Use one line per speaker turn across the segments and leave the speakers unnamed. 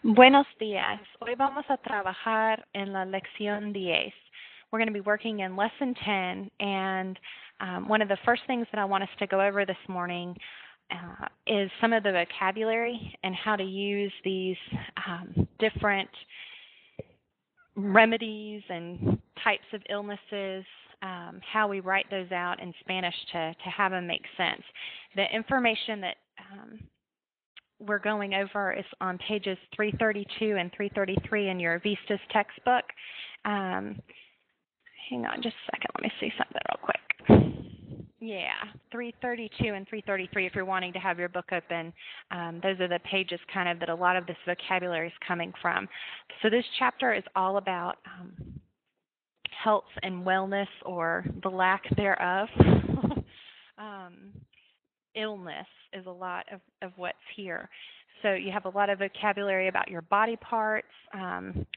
Buenos días. Hoy vamos a trabajar en la lección 10. We're going to be working in lesson 10, and one of the first things that I want us to go over this morning is some of the vocabulary and how to use these different remedies and types of illnesses, how we write those out in Spanish to have them make sense. The information that we're going over is on pages 332 and 333 in your Vistas textbook. Hang on just a second. Let me see something real quick. Yeah, 332 and 333 if you're wanting to have your book open. Those are the pages kind of that a lot of this vocabulary is coming from. So this chapter is all about health and wellness, or the lack thereof. Illness is a lot of what's here. So you have a lot of vocabulary about your body parts,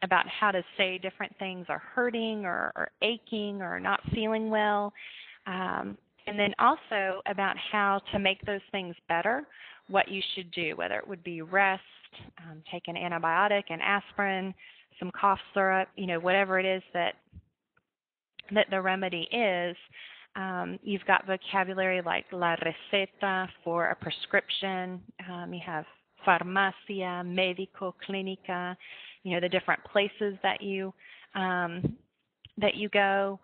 about how to say different things are hurting or aching or not feeling well, and then also about how to make those things better, what you should do, whether it would be rest, take an antibiotic, an aspirin, some cough syrup, whatever it is that the remedy is. You've got vocabulary like la receta for a prescription. You have farmacia, médico, clínica, the different places that you go.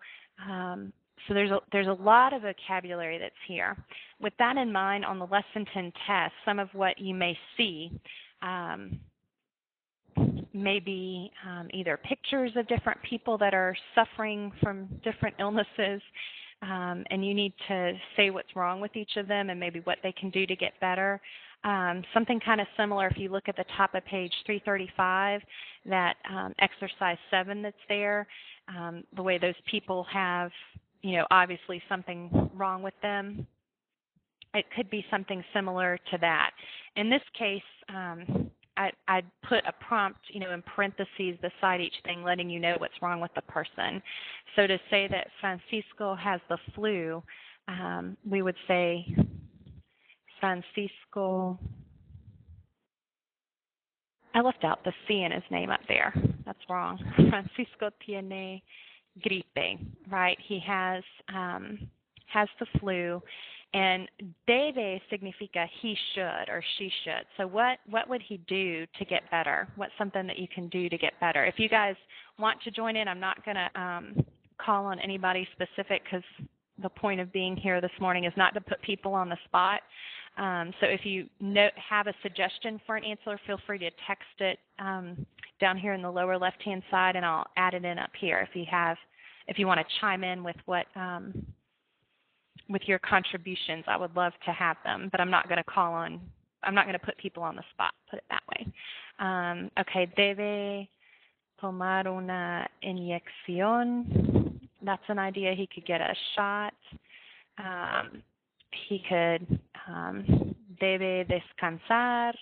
So there's a lot of vocabulary that's here. With that in mind, on the Lesson 10 test, some of what you may see maybe either pictures of different people that are suffering from different illnesses, and you need to say what's wrong with each of them and maybe what they can do to get better. Something kind of similar if you look at the top of page 335, that exercise 7 that's there, the way those people have, obviously something wrong with them. It could be something similar to that. In this case, I'd put a prompt, in parentheses beside each thing, letting you know what's wrong with the person. So to say that Francisco has the flu, we would say Francisco. I left out the C in his name up there. That's wrong. Francisco tiene gripe, right? He has the flu. And debe significa he should or she should. So what would he do to get better? What's something that you can do to get better? If you guys want to join in, I'm not going to call on anybody specific, because the point of being here this morning is not to put people on the spot. So if you have a suggestion for an answer, feel free to text it down here in the lower left-hand side, and I'll add it in up here if you want to chime in with what with your contributions. I would love to have them, but I'm not going to put people on the spot, put it that way. Okay, debe tomar una inyección. That's an idea. He could get a shot. He could, debe descansar.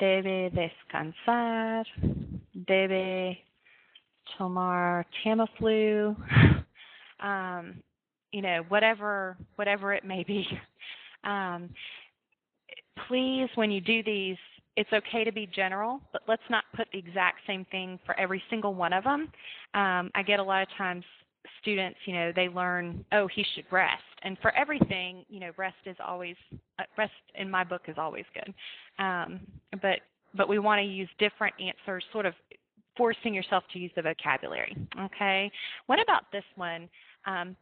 Debe descansar. Debe tomar Tamiflu, whatever it may be. Please, when you do these, it's okay to be general, but let's not put the exact same thing for every single one of them. I get a lot of times students, they learn, he should rest. And for everything, rest in my book is always good. But we want to use different answers, sort of forcing yourself to use the vocabulary, okay? What about this one?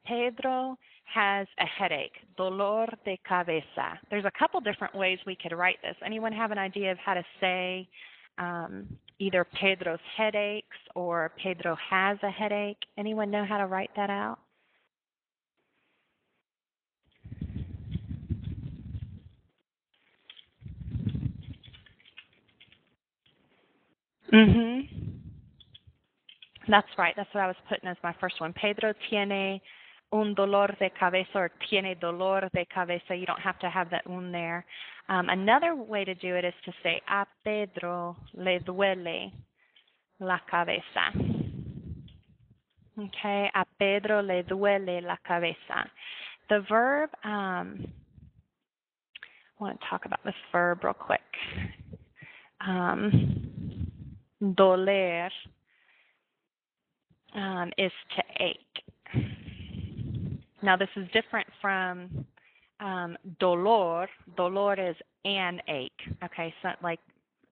Pedro has a headache, dolor de cabeza. There's a couple different ways we could write this. Anyone have an idea of how to say either Pedro's headaches or Pedro has a headache? Anyone know how to write that out? That's right. That's what I was putting as my first one. Pedro tiene un dolor de cabeza, or tiene dolor de cabeza. You don't have to have that un there. Another way to do it is to say, a Pedro le duele la cabeza. Okay, a Pedro le duele la cabeza. The verb want to talk about this verb real quick. Doler is to ache. Now, this is different from dolor. Dolor is an ache, okay, so like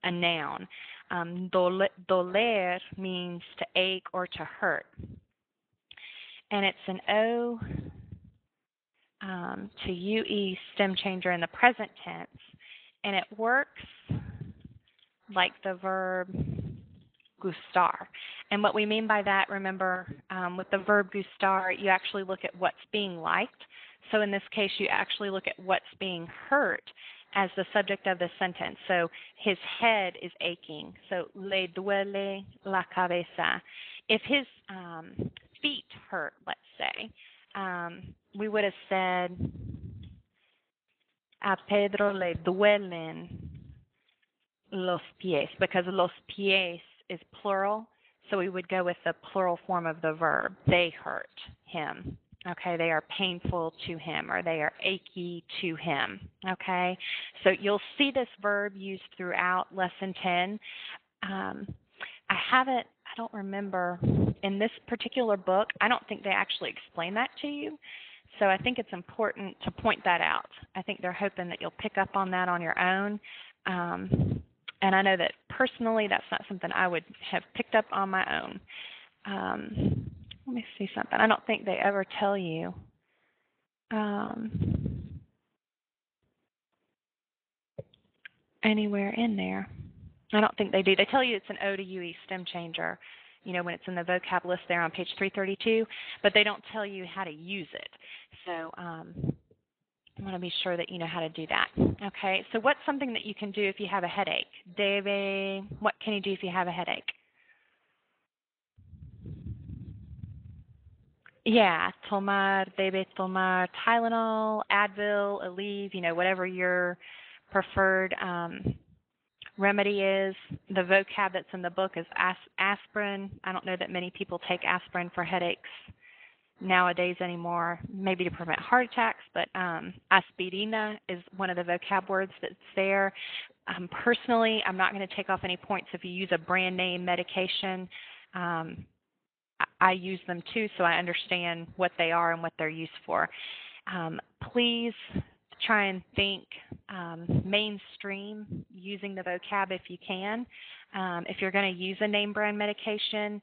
a noun. Doler means to ache or to hurt. And it's an O to UE stem changer in the present tense. And it works like the verb gustar. And what we mean by that, remember, with the verb gustar, you actually look at what's being liked. So in this case, you actually look at what's being hurt as the subject of the sentence. So his head is aching. So le duele la cabeza. If his feet hurt, let's say, we would have said a Pedro le duelen los pies, because los pies is plural, so we would go with the plural form of the verb. They hurt him. Okay, they are painful to him, or they are achy to him. Okay, so you'll see this verb used throughout Lesson 10. I don't remember, in this particular book, I don't think they actually explain that to you. So I think it's important to point that out. I think they're hoping that you'll pick up on that on your own. And I know that personally that's not something I would have picked up on my own. Let me see something. I don't think they ever tell you. Anywhere in there. I don't think they do. They tell you it's an O to UE stem changer, when it's in the vocab list there on page 332, but they don't tell you how to use it. So I want to be sure that you know how to do that. Okay, so what's something that you can do if you have a headache? What can you do if you have a headache? Yeah, debe tomar Tylenol, Advil, Aleve, whatever your preferred remedy is. The vocab that's in the book is aspirin. I don't know that many people take aspirin for headaches nowadays anymore, maybe to prevent heart attacks, but aspirina is one of the vocab words that's there. Personally, I'm not going to take off any points if you use a brand name medication. I use them too, so I understand what they are and what they're used for. Please try and think mainstream using the vocab if you can. If you're going to use a name brand medication,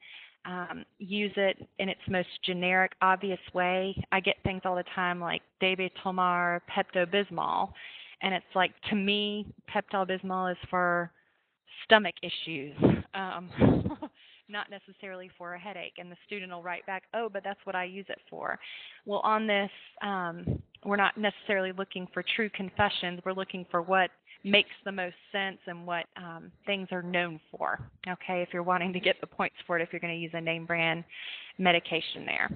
use it in its most generic, obvious way. I get things all the time like debe tomar Pepto-Bismol, and it's like, to me, Pepto-Bismol is for stomach issues, not necessarily for a headache. And the student will write back, oh, but that's what I use it for. Well, on this, we're not necessarily looking for true confessions. We're looking for what makes the most sense and what things are known for, okay, if you're wanting to get the points for it, if you're going to use a name brand medication there.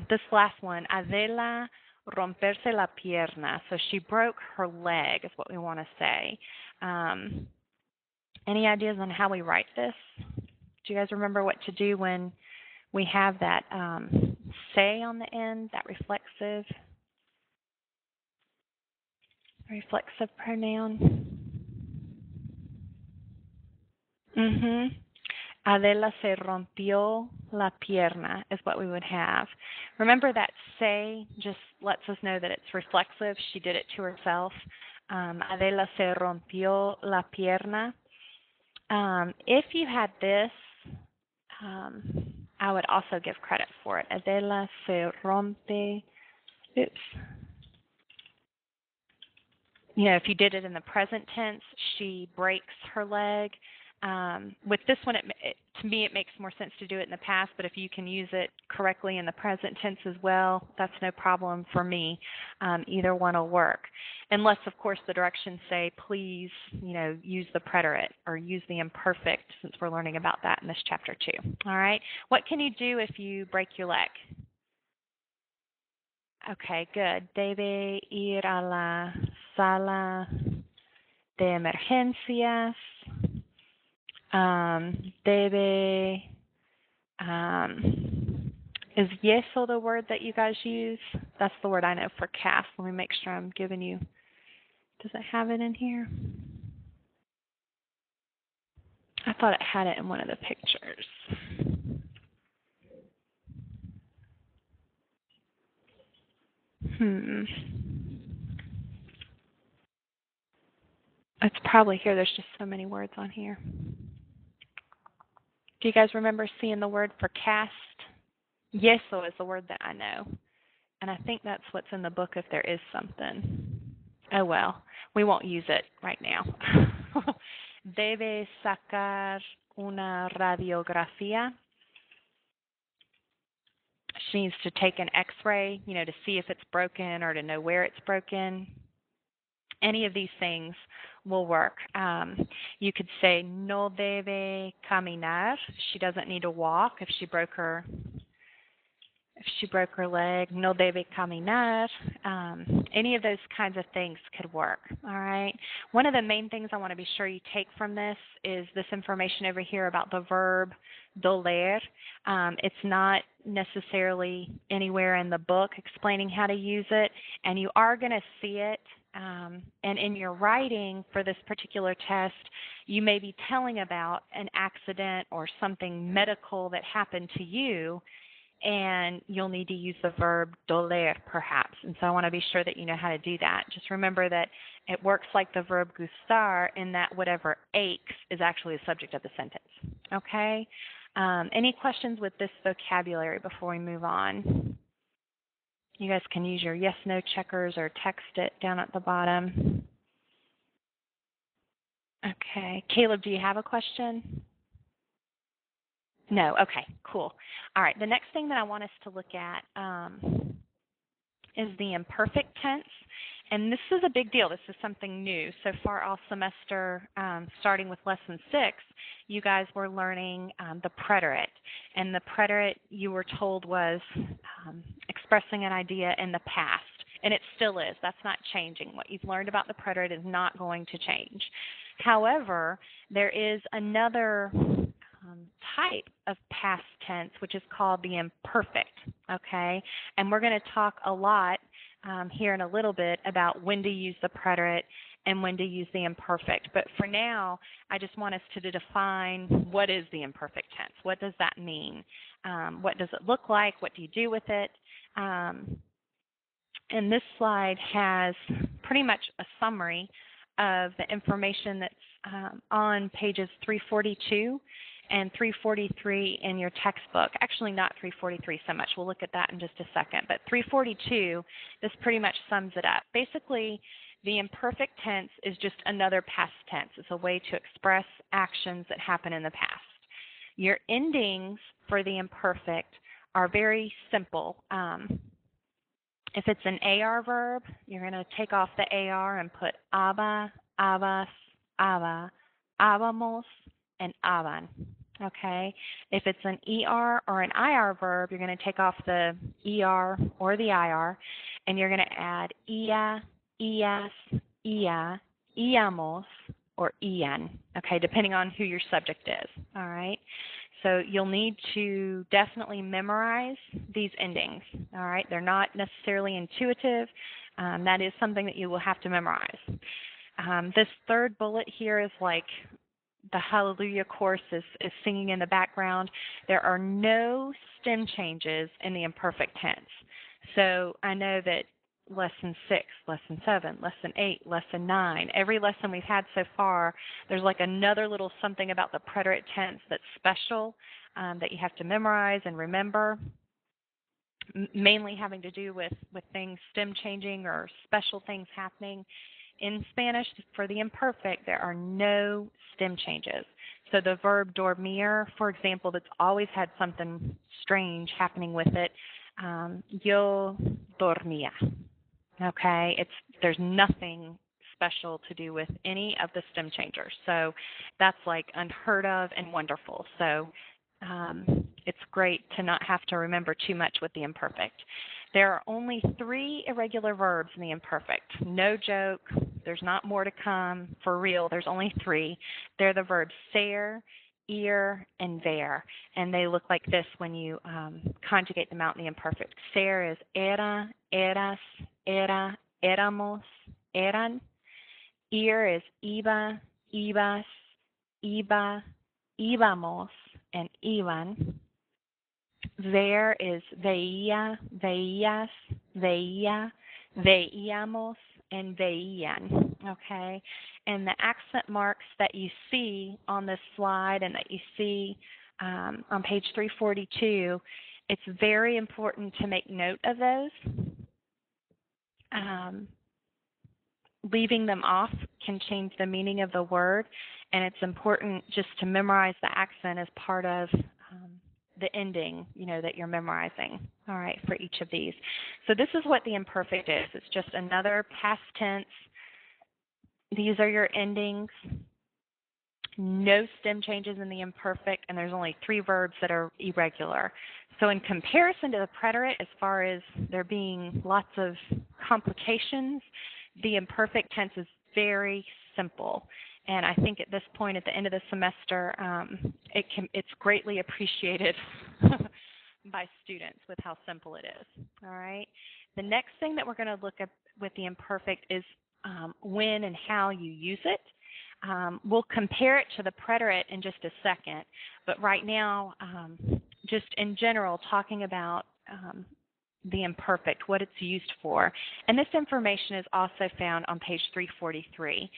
This last one, Adela romperse la pierna. So she broke her leg is what we want to say. Any ideas on how we write this? Do you guys remember what to do when we have that se on the end, that reflexive pronoun? Adela se rompió la pierna is what we would have. Remember that se just lets us know that it's reflexive. She did it to herself. Adela se rompió la pierna. If you had this, I would also give credit for it. Adela se rompe. Oops. If you did it in the present tense, she breaks her leg. With this one, to me, it makes more sense to do it in the past, but if you can use it correctly in the present tense as well, that's no problem for me. Either one will work. Unless, of course, the directions say, please, use the preterite or use the imperfect, since we're learning about that in this chapter too. All right? What can you do if you break your leg? Okay, good. Debe ir a la sala de emergencias. Debe, is yeso the word that you guys use? That's the word I know for calf. Let me make sure I'm giving you Does it have it in here? I thought it had it in one of the pictures. It's probably here. There's just so many words on here. Do you guys remember seeing the word for cast? Yeso is the word that I know. And I think that's what's in the book if there is something. Oh well, we won't use it right now. Debe sacar una radiografía. She needs to take an x-ray, to see if it's broken or to know where it's broken. Any of these things will work. You could say no debe caminar. She doesn't need to walk if she broke her leg. No debe caminar. Any of those kinds of things could work. All right. One of the main things I want to be sure you take from this is this information over here about the verb doler. It's not necessarily anywhere in the book explaining how to use it, and you are going to see it. And in your writing for this particular test, you may be telling about an accident or something medical that happened to you, and you'll need to use the verb doler perhaps. And so I want to be sure that you know how to do that. Just remember that it works like the verb gustar in that whatever aches is actually the subject of the sentence. Okay? Any questions with this vocabulary before we move on? You guys can use your yes/no checkers or text it down at the bottom. Okay. Caleb, do you have a question? No? Okay, cool. All right, the next thing that I want us to look at is the imperfect tense. And this is a big deal. This is something new. So far all semester, starting with lesson 6, you guys were learning the preterite. And the preterite, you were told, was expressing an idea in the past. And it still is. That's not changing. What you've learned about the preterite is not going to change. However, there is another type of past tense, which is called the imperfect, okay? And we're going to talk a lot here in a little bit about when to use the preterite and when to use the imperfect. But for now, I just want us to define what is the imperfect tense. What does that mean? What does it look like? What do you do with it? And this slide has pretty much a summary of the information that's on pages 342 and 343 in your textbook. Actually, not 343 so much. We'll look at that in just a second. But 342, this pretty much sums it up. Basically, the imperfect tense is just another past tense. It's a way to express actions that happen in the past. Your endings for the imperfect are very simple. If it's an AR verb, you're going to take off the AR and put aba, abas, aba, abamos, and aban. Okay? If it's an ER or an IR verb, you're going to take off the ER or the IR, and you're going to add ia, ias, ia, iamos, or ian, okay, depending on who your subject is. All right? So you'll need to definitely memorize these endings. All right? They're not necessarily intuitive. That is something that you will have to memorize. This third bullet here is like the Hallelujah chorus is singing in the background. There are no stem changes in the imperfect tense. So I know that lesson 6, lesson 7, lesson 8, lesson 9, every lesson we've had so far, there's like another little something about the preterite tense that's special that you have to memorize and remember, mainly having to do with things stem changing or special things happening. In Spanish, for the imperfect, there are no stem changes. So the verb dormir, for example, that's always had something strange happening with it, yo dormía. Okay, there's nothing special to do with any of the stem changers. So that's like unheard of and wonderful. So it's great to not have to remember too much with the imperfect. There are only 3 irregular verbs in the imperfect. No joke. There's not more to come. For real, there's only 3. They're the verbs ser, ir, and ver. And they look like this when you conjugate them out in the imperfect. Ser is era, eras, era, éramos, eran. Ir is iba, ibas, iba, íbamos, and iban. Ver is veía, veías, veía, veíamos, and veían. Okay? And the accent marks that you see on this slide and that you see on page 342, it's very important to make note of those. Leaving them off can change the meaning of the word, and it's important just to memorize the accent as part of the ending, that you're memorizing, all right, for each of these. So this is what the imperfect is. It's just another past tense. These are your endings. No stem changes in the imperfect, and there's only 3 verbs that are irregular. So in comparison to the preterite, as far as there being lots of complications, the imperfect tense is very simple. And I think at this point, at the end of the semester, it's greatly appreciated by students with how simple it is. All right. The next thing that we're going to look at with the imperfect is when and how you use it. We'll compare it to the preterite in just a second, but right now, just in general, talking about the imperfect, what it's used for. And this information is also found on page 343.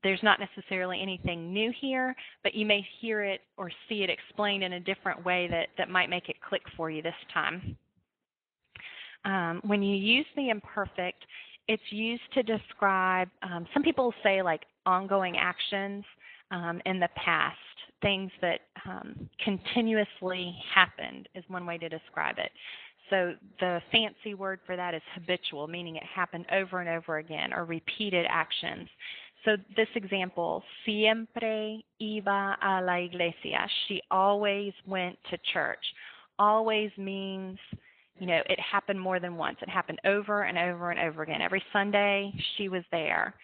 There's not necessarily anything new here, but you may hear it or see it explained in a different way that might make it click for you this time. When you use the imperfect, it's used to describe, some people say like ongoing actions in the past, things that continuously happened is one way to describe it. So the fancy word for that is habitual, meaning it happened over and over again, or repeated actions. So this example, siempre iba a la iglesia. She always went to church. Always means, it happened more than once. It happened over and over and over again. Every Sunday, she was there.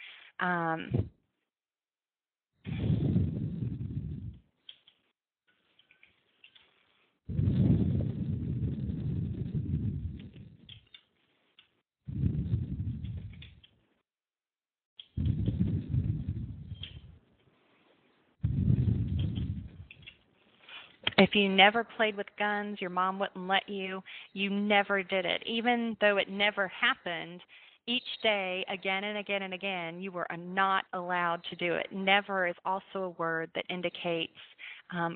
If you never played with guns, your mom wouldn't let you, you never did it. Even though it never happened, each day, again and again and again, you were not allowed to do it. Never is also a word that indicates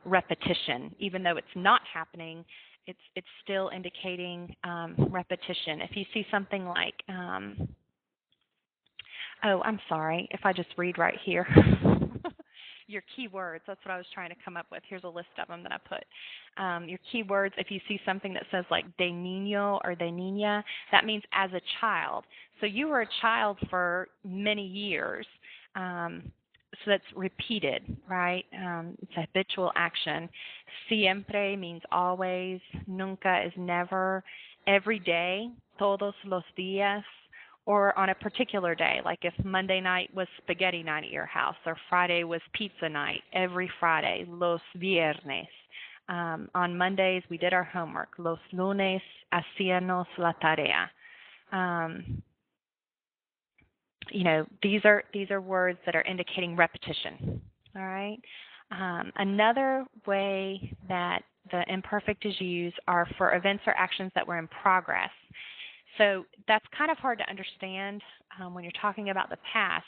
repetition. Even though it's not happening, it's still indicating repetition. If you see something like, I'm sorry, if I just read right here. Your keywords, that's what I was trying to come up with. Here's a list of them that I put. Your keywords, if you see something that says like de niño or de niña, that means as a child. So you were a child for many years. So that's repeated, right? It's a habitual action. Siempre means always. Nunca is never. Every day, todos los días. Or on a particular day, like if Monday night was spaghetti night at your house, or Friday was pizza night, every Friday, los viernes. On Mondays, we did our homework. Los lunes hacíamos la tarea. These are words that are indicating repetition. All right. Another way that the imperfect is used are for events or actions that were in progress. So that's kind of hard to understand when you're talking about the past,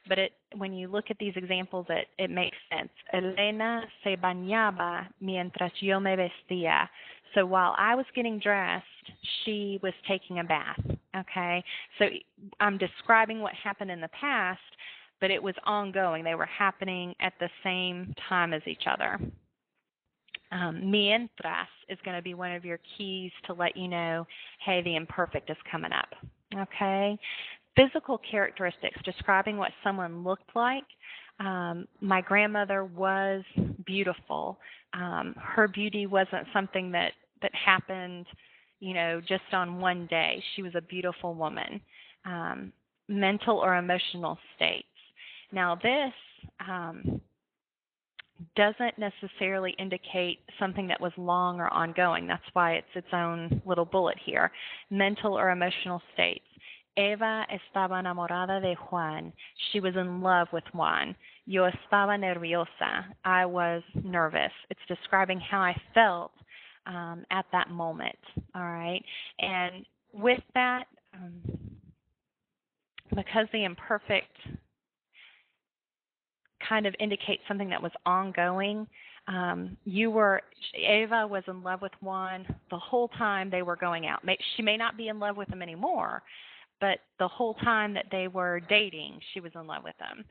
but when you look at these examples, it makes sense. Elena se bañaba mientras yo me vestía. So while I was getting dressed, she was taking a bath, okay? So I'm describing what happened in the past, but it was ongoing. They were happening at the same time as each other. Mientras is going to be one of your keys to let you know, hey, the imperfect is coming up. Okay? Physical characteristics, describing what someone looked like. My grandmother was beautiful. Her beauty wasn't something that happened, just on one day. She was a beautiful woman. Mental or emotional states. Now this doesn't necessarily indicate something that was long or ongoing. That's why it's its own little bullet here. Mental or emotional states. Eva estaba enamorada de Juan. She was in love with Juan. Yo estaba nerviosa. I was nervous. It's describing how I felt at that moment. All right. And with that, because the imperfect kind of indicates something that was ongoing, Eva was in love with Juan the whole time they were going out. She may not be in love with him anymore, but the whole time that they were dating, she was in love with him.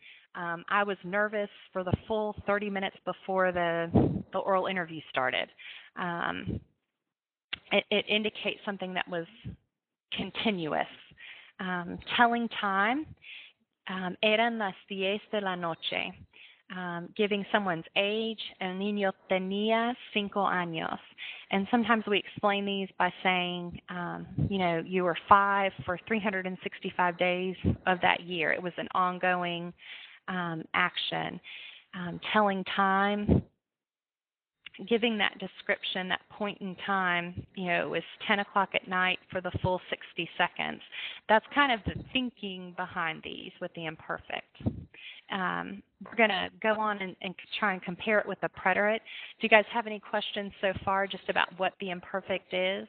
I was nervous for the full 30 minutes before the oral interview started. It indicates something that was continuous. Telling time, eran las 10 de la noche. Giving someone's age, el niño tenía 5 años. And sometimes we explain these by saying, you were 5 for 365 days of that year. It was an ongoing action. Telling time, giving that description, that point in time, it was 10 o'clock at night for the full 60 seconds. That's kind of the thinking behind these with the imperfect. We're going to go on and try and compare it with the preterite. Do you guys have any questions so far just about what the imperfect is?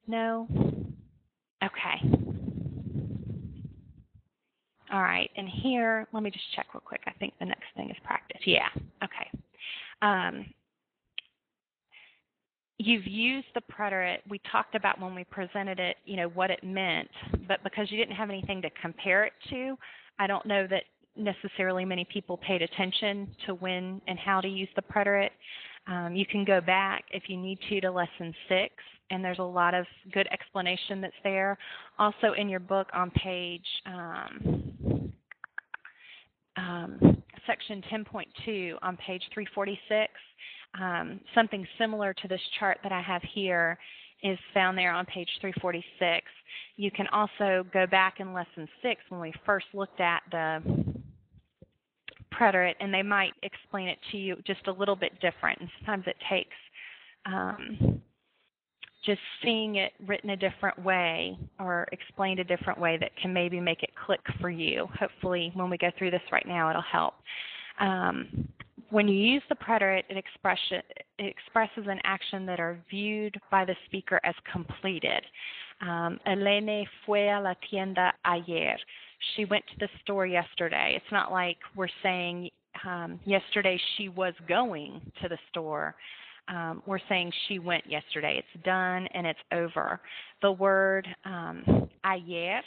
No? Okay. All right, and here, let me just check real quick. I think the next thing is practice. Yeah, okay. You've used the preterite. We talked about when we presented it, what it meant, but because you didn't have anything to compare it to, I don't know that necessarily many people paid attention to when and how to use the preterite. You can go back if you need to Lesson 6, and there's a lot of good explanation that's there. Also in your book on page section 10.2 on page 346, something similar to this chart that I have here is found there on page 346. You can also go back in Lesson 6 when we first looked at the preterite, and they might explain it to you just a little bit different. And sometimes it takes just seeing it written a different way or explained a different way that can maybe make it click for you. Hopefully when we go through this right now, it'll help. When you use the preterite, it expresses an action that are viewed by the speaker as completed. Elena fue a la tienda ayer. She went to the store yesterday. It's not like we're saying yesterday she was going to the store. We're saying she went yesterday. It's done and it's over. The word ayer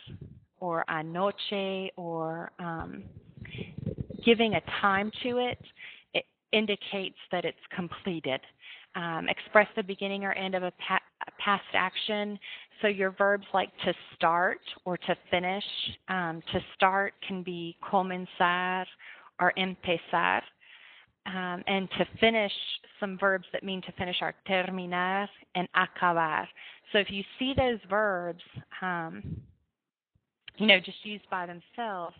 or anoche or giving a time to it, it indicates that it's completed. Express the beginning or end of a past action. So your verbs like to start or to finish. To start can be comenzar or empezar. And to finish, some verbs that mean to finish are terminar and acabar. So if you see those verbs, just used by themselves,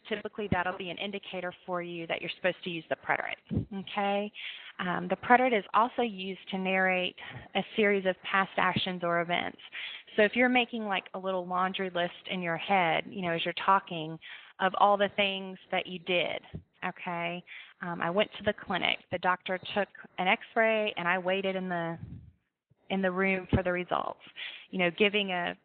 typically that'll be an indicator for you that you're supposed to use the preterite, okay? The preterite is also used to narrate a series of past actions or events. So if you're making like a little laundry list in your head, as you're talking, of all the things that you did, okay? I went to the clinic. The doctor took an x-ray, and I waited in the room for the results. Giving a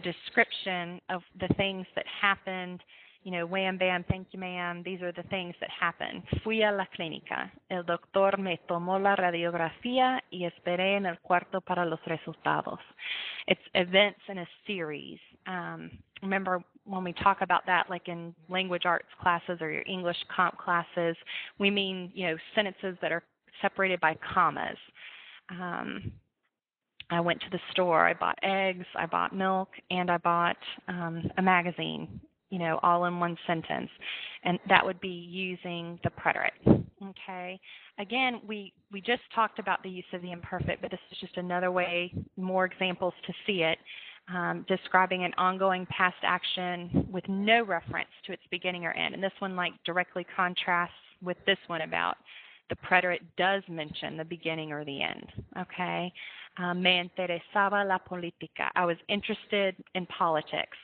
description of the things that happened, wham, bam, thank you, ma'am, these are the things that happened. Fui a la clínica. El doctor me tomó la radiografía y esperé en el cuarto para los resultados. It's events in a series. Remember when we talk about that, like in language arts classes or your English comp classes, we mean, sentences that are separated by commas. I went to the store. I bought eggs, I bought milk, and I bought a magazine, all in one sentence. And that would be using the preterite. Okay. Again, we just talked about the use of the imperfect, but this is just another way, more examples to see it, describing an ongoing past action with no reference to its beginning or end. And this one directly contrasts with this one about the preterite does mention the beginning or the end. Okay. Me interesaba la política. I was interested in politics.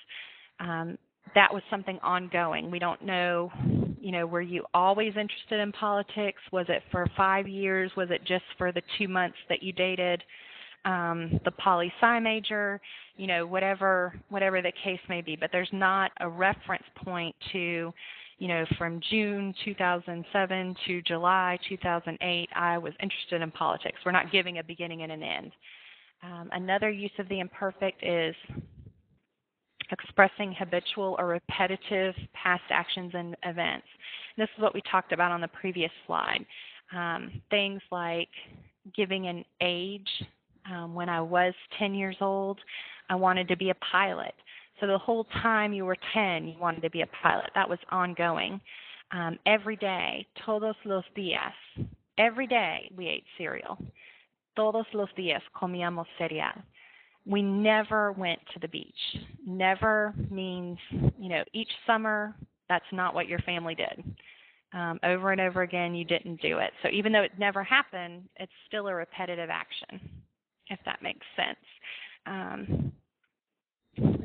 That was something ongoing. We don't know, were you always interested in politics? Was it for 5 years? Was it just for the 2 months that you dated the poli-sci major? Whatever the case may be. But there's not a reference point to, from June 2007 to July 2008, I was interested in politics. We're not giving a beginning and an end. Another use of the imperfect is expressing habitual or repetitive past actions and events. And this is what we talked about on the previous slide. Things like giving an age. When I was 10 years old, I wanted to be a pilot. So the whole time you were 10, you wanted to be a pilot. That was ongoing. Every day, todos los días, every day we ate cereal. Todos los días comíamos cereal. We never went to the beach. Never means, each summer, that's not what your family did. Over and over again, you didn't do it. So even though it never happened, it's still a repetitive action, if that makes sense.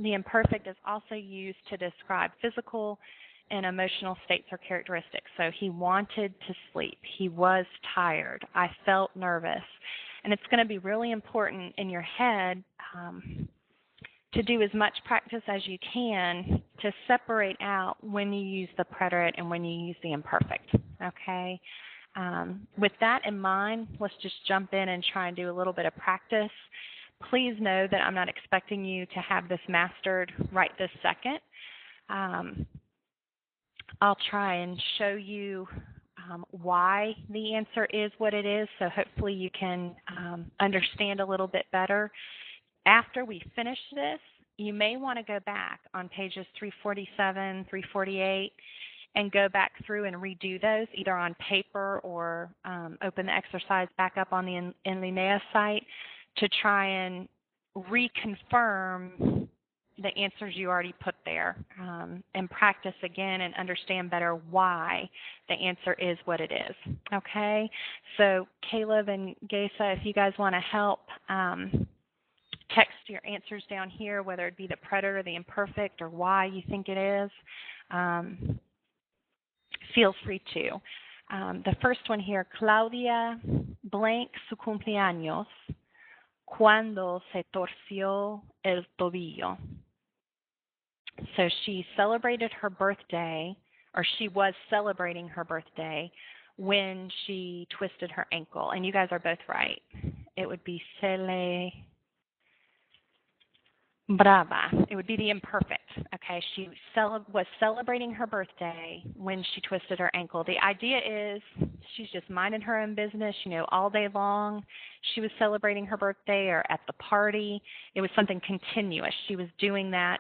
The imperfect is also used to describe physical and emotional states or characteristics. So he wanted to sleep. He was tired. I felt nervous. And it's going to be really important in your head to do as much practice as you can to separate out when you use the preterite and when you use the imperfect, okay? With that in mind, let's just jump in and try and do a little bit of practice. Please know that I'm not expecting you to have this mastered right this second. I'll try and show you why the answer is what it is, so hopefully you can understand a little bit better. After we finish this, you may want to go back on pages 347, 348, and go back through and redo those, either on paper or open the exercise back up on the Enlinea site to try and reconfirm the answers you already put there and practice again and understand better why the answer is what it is. Okay? So Caleb and Gesa, if you guys want to help, text your answers down here, whether it be the preterite or the imperfect or why you think it is. Feel free to. The first one here, Claudia blank su cumpleaños cuando se torció el tobillo. So she celebrated her birthday, or she was celebrating her birthday when she twisted her ankle. And you guys are both right. It would be celebraba. It would be the imperfect. Okay, she was celebrating her birthday when she twisted her ankle. The idea is she's just minding her own business, all day long. She was celebrating her birthday or at the party. It was something continuous. She was doing that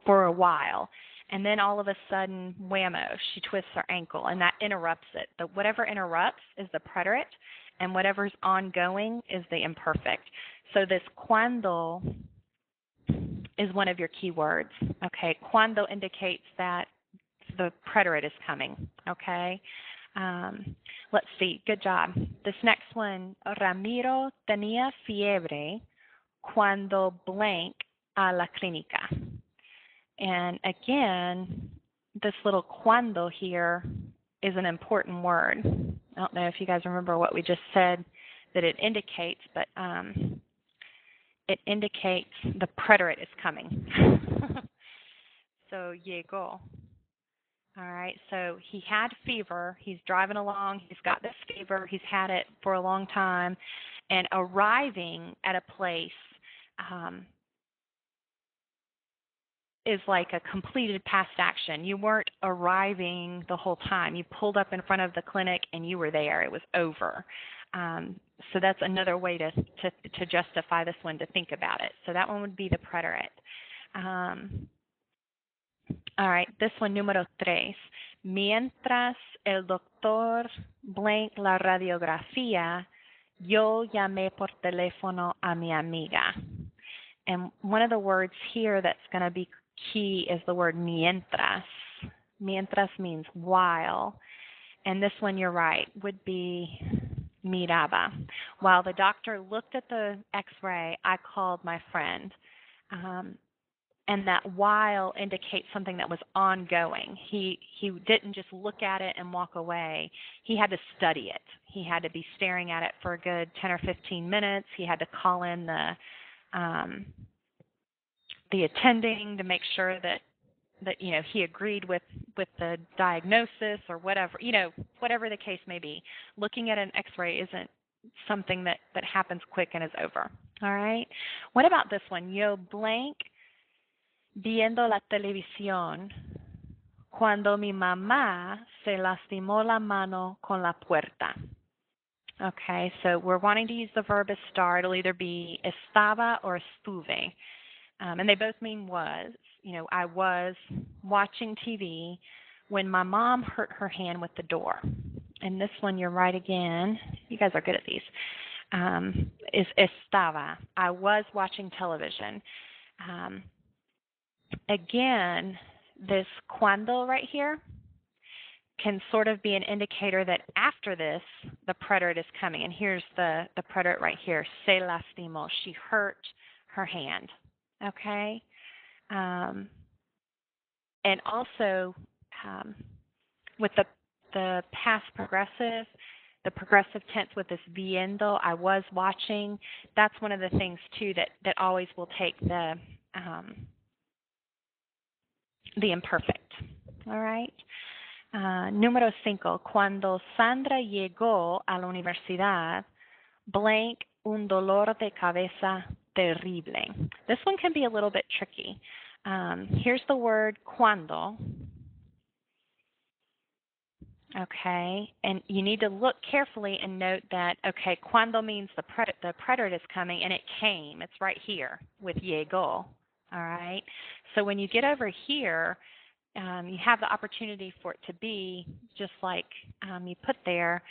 for a while. And then all of a sudden, whammo, she twists her ankle, and that interrupts it. Whatever interrupts is the preterite, and whatever's ongoing is the imperfect. So this cuando is one of your key words. Okay, cuando indicates that the preterite is coming. Okay, let's see. Good job. This next one, Ramiro tenía fiebre cuando blank a la clínica. And again, this little cuando here is an important word. I don't know if you guys remember what we just said that it indicates, but it indicates the preterite is coming. So, llegó. All right, so he had fever. He's driving along. He's got this fever. He's had it for a long time. And arriving at a place is like a completed past action. You weren't arriving the whole time. You pulled up in front of the clinic and you were there. It was over. So that's another way to justify this one, to think about it. So that one would be the preterite. All right, this one, número 3. Mientras el doctor blank la radiografía, yo llamé por teléfono a mi amiga. And one of the words here that's going to be key is the word mientras. Mientras means while. And this one, you're right, would be miraba. While the doctor looked at the x-ray, I called my friend. Um, and that while indicates something that was ongoing. He didn't just look at it and walk away. He had to study it. He had to be staring at it for a good 10 or 15 minutes. He had to call in the attending to make sure that he agreed with the diagnosis or whatever, whatever the case may be. Looking at an x-ray isn't something that happens quick and is over. All right. What about this one? Yo blank viendo la televisión cuando mi mamá se lastimó la mano con la puerta. Okay, so we're wanting to use the verb estar. It'll either be estaba or estuve. And they both mean was. I was watching TV when my mom hurt her hand with the door. And this one, you're right again. You guys are good at these. Is estaba. I was watching television. Again, this cuando right here can sort of be an indicator that after this, the preterite is coming. And here's the preterite right here, se lastimó. She hurt her hand. Okay? And also, with the past progressive, the progressive tense with this viendo, I was watching, that's one of the things, too, that always will take the imperfect. All right? Número 5. Cuando Sandra llegó a la universidad, blank un dolor de cabeza terrible. This one can be a little bit tricky. Here's the word cuando. Okay, and you need to look carefully and note that, okay, cuando means the preterite is coming, and it came. It's right here with llegó. All right, so when you get over here, you have the opportunity for it to be just like you put there,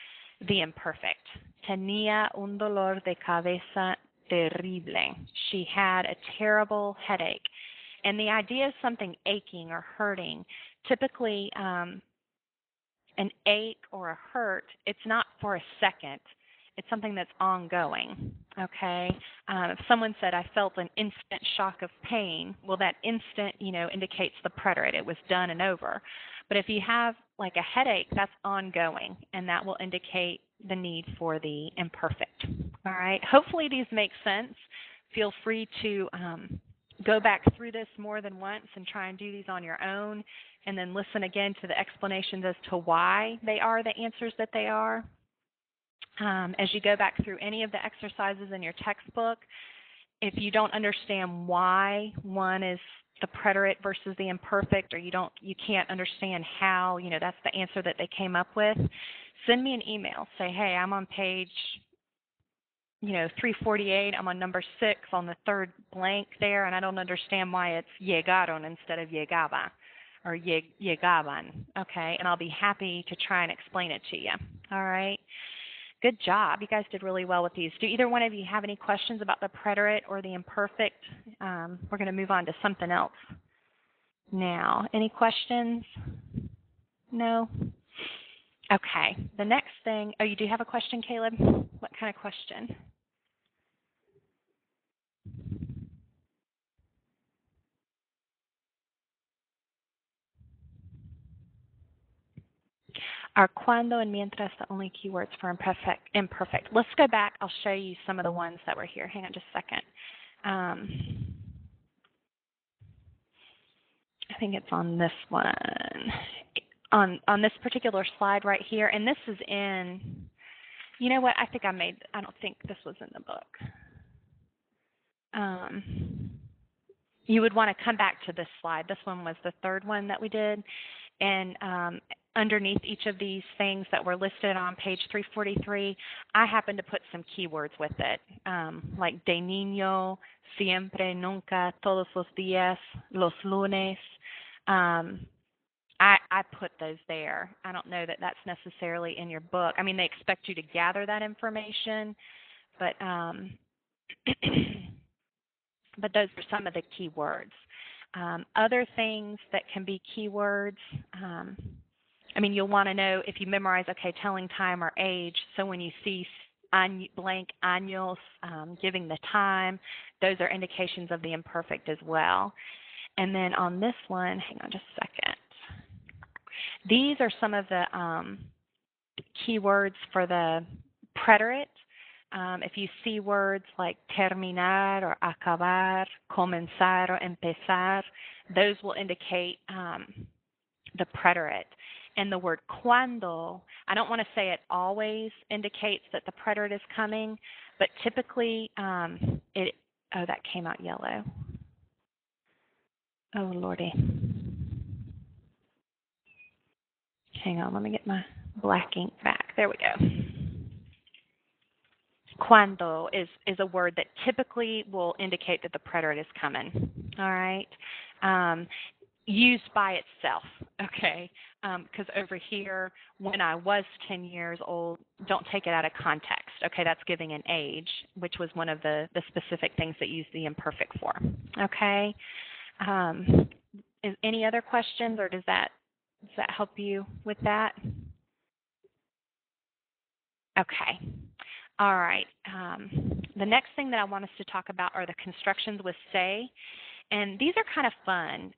the imperfect. Tenía un dolor de cabeza terrible. She had a terrible headache. And the idea is something aching or hurting. Typically, an ache or a hurt, it's not for a second. It's something that's ongoing, okay? If someone said, I felt an instant shock of pain, well, that instant, indicates the preterite. It was done and over. But if you have like a headache, that's ongoing, and that will indicate the need for the imperfect, all right? Hopefully these make sense. Feel free to go back through this more than once and try and do these on your own, and then listen again to the explanations as to why they are the answers that they are. As you go back through any of the exercises in your textbook, if you don't understand why one is the preterite versus the imperfect, or you can't understand how, that's the answer that they came up with, send me an email. Say, hey, I'm on page 348, I'm on number 6 on the third blank there, and I don't understand why it's llegaron instead of llegaba or llegaban, okay? And I'll be happy to try and explain it to you, all right? Good job. You guys did really well with these. Do either one of you have any questions about the preterite or the imperfect? We're going to move on to something else now. Any questions? No? Okay. The next thing, you do have a question, Caleb? What kind of question? Are cuando and mientras the only keywords for imperfect? Let's go back. I'll show you some of the ones that were here. Hang on just a second. I think it's on this one. On this particular slide right here, and this is in, you know what, I don't think this was in the book. You would want to come back to this slide. This one was the third one that we did, and underneath each of these things that were listed on page 343, I happened to put some keywords with it, like de niño, siempre, nunca, todos los días, los lunes. I put those there. I don't know that that's necessarily in your book. I mean, they expect you to gather that information, but but those are some of the keywords. Other things that can be keywords, I mean, you'll want to know if you memorize, okay, telling time or age. So when you see blank años, giving the time, those are indications of the imperfect as well. And then on this one, hang on just a second. These are some of the keywords for the preterite. If you see words like terminar or acabar, comenzar or empezar, those will indicate the preterite. And the word cuando, I don't want to say it always indicates that the preterite is coming, but typically oh, that came out yellow. Oh, Lordy. Hang on, let me get my black ink back. There we go. Cuando is a word that typically will indicate that the preterite is coming. All right. Used by itself, okay? Because over here, when I was 10 years old, don't take it out of context, okay? That's giving an age, which was one of the specific things that use the imperfect for, okay? Is any other questions, or does that help you with that? Okay. All right. The next thing that I want us to talk about are the constructions with say. And these are kind of fun.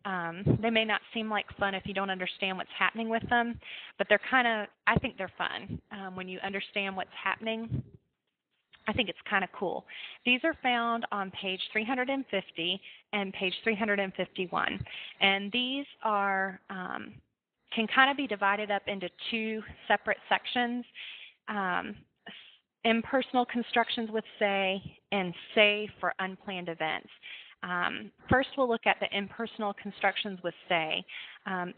They may not seem like fun if you don't understand what's happening with them, but they're kind of, I think they're fun. When you understand what's happening, I think it's kind of cool. These are found on page 350 and page 351. And these are, can kind of be divided up into two separate sections. Impersonal constructions with say and say for unplanned events. First, we'll look at the impersonal constructions with say.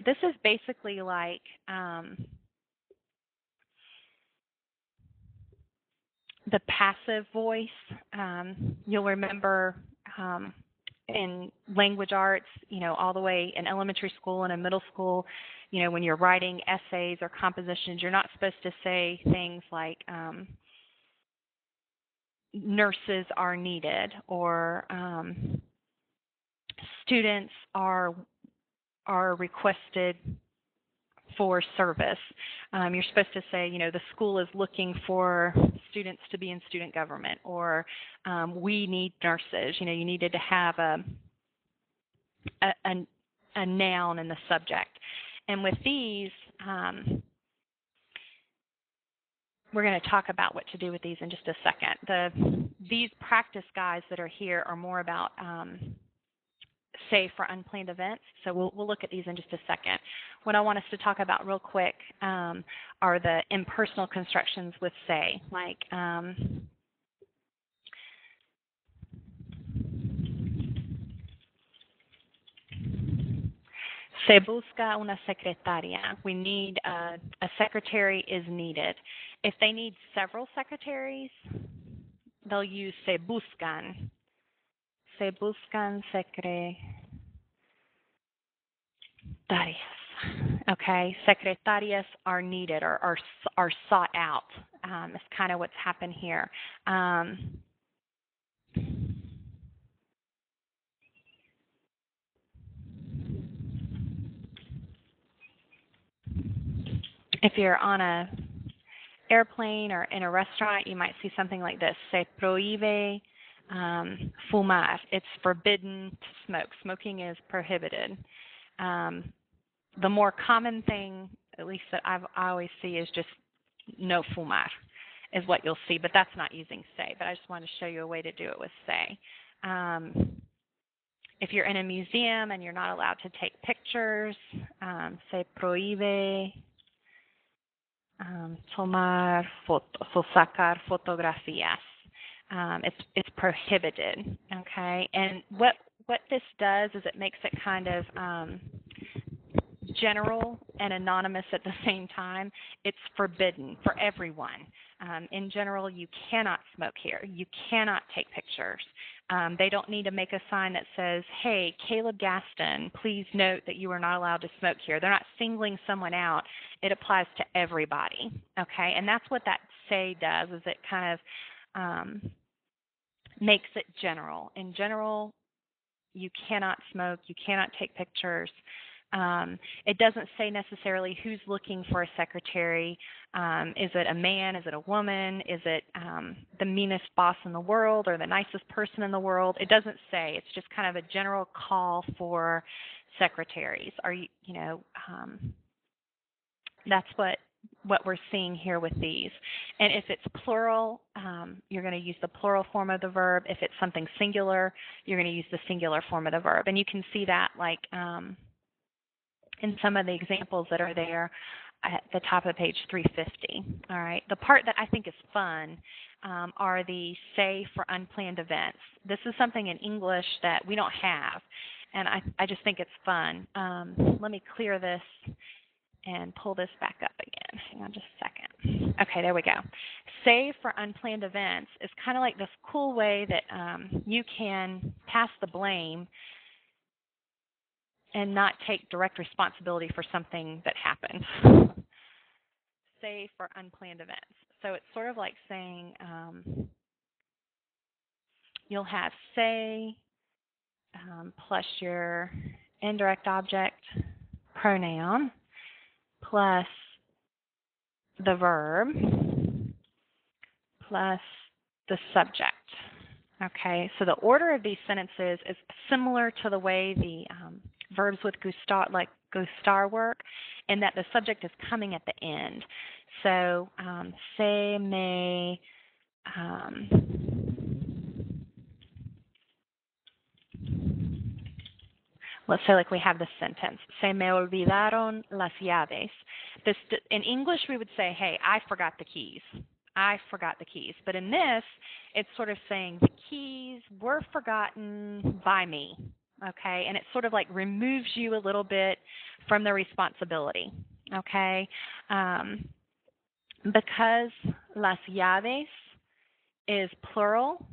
This is basically like the passive voice. You'll remember in language arts, all the way in elementary school and in middle school, when you're writing essays or compositions, you're not supposed to say things like nurses are needed or students are requested for service. You're supposed to say, the school is looking for students to be in student government, or we need nurses. You needed to have a noun in the subject. And with these, we're going to talk about what to do with these in just a second. These practice guides that are here are more about say for unplanned events. So we'll look at these in just a second. What I want us to talk about real quick are the impersonal constructions with say, like se busca una secretaria. We need a secretary is needed. If they need several secretaries, they'll use se buscan. Se buscan secretarias. Okay, secretarias are needed or are sought out. It's kind of what's happened here. If you're on a airplane or in a restaurant, you might see something like this: se prohíbe fumar. It's forbidden to smoke. Smoking is prohibited. The more common thing, at least that I always see, is just no fumar is what you'll see, but that's not using say. But I just wanted to show you a way to do it with say. If you're in a museum and you're not allowed to take pictures, se prohíbe tomar fotos o sacar fotografías. It's prohibited, okay? And what this does is it makes it kind of general and anonymous at the same time. It's forbidden for everyone. In general, you cannot smoke here. You cannot take pictures. They don't need to make a sign that says, hey, Caleb Gaston, please note that you are not allowed to smoke here. They're not singling someone out. It applies to everybody, okay? And that's what that say does, is it kind of makes it general. In general, you cannot smoke. You cannot take pictures. It doesn't say necessarily who's looking for a secretary. Is it a man? Is it a woman? Is it the meanest boss in the world or the nicest person in the world? It doesn't say. It's just kind of a general call for secretaries. Are that's what we're seeing here with these. And if it's plural, you're going to use the plural form of the verb. If it's something singular, you're going to use the singular form of the verb. And you can see that like in some of the examples that are there at the top of page 350. All right. The part that I think is fun are the say for unplanned events. This is something in English that we don't have, and I just think it's fun. Let me clear this and pull this back up again. Hang on just a second. Okay, there we go. Say for unplanned events is kind of like this cool way that you can pass the blame and not take direct responsibility for something that happened. Say for unplanned events. So it's sort of like saying you'll have say plus your indirect object pronoun plus the verb plus the subject. Okay, so the order of these sentences is similar to the way the verbs with gustar work, in that the subject is coming at the end. So se me let's say like we have this sentence, se me olvidaron las llaves. In English we would say, hey, I forgot the keys. I forgot the keys. But in this, it's sort of saying the keys were forgotten by me. Okay? And it sort of like removes you a little bit from the responsibility. Okay? Because las llaves is plural.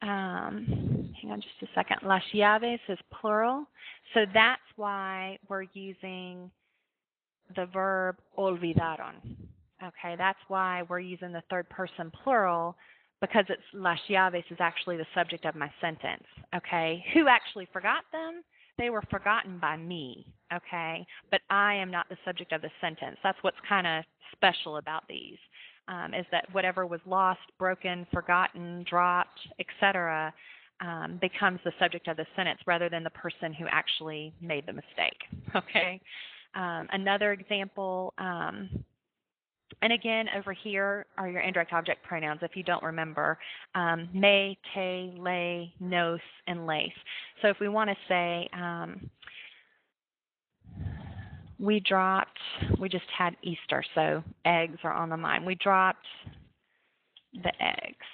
Hang on just a second. Las llaves is plural. So that's why we're using the verb olvidaron. Okay, that's why we're using the third person plural, because it's las llaves is actually the subject of my sentence. Okay, who actually forgot them? They were forgotten by me. Okay, but I am not the subject of the sentence. That's what's kind of special about these, is that whatever was lost, broken, forgotten, dropped, etc., becomes the subject of the sentence rather than the person who actually made the mistake. Okay, another example. And again, over here are your indirect object pronouns, if you don't remember, me, te, le, nos, and lace. So if we want to say, we just had Easter, so eggs are on the mind. We dropped the eggs.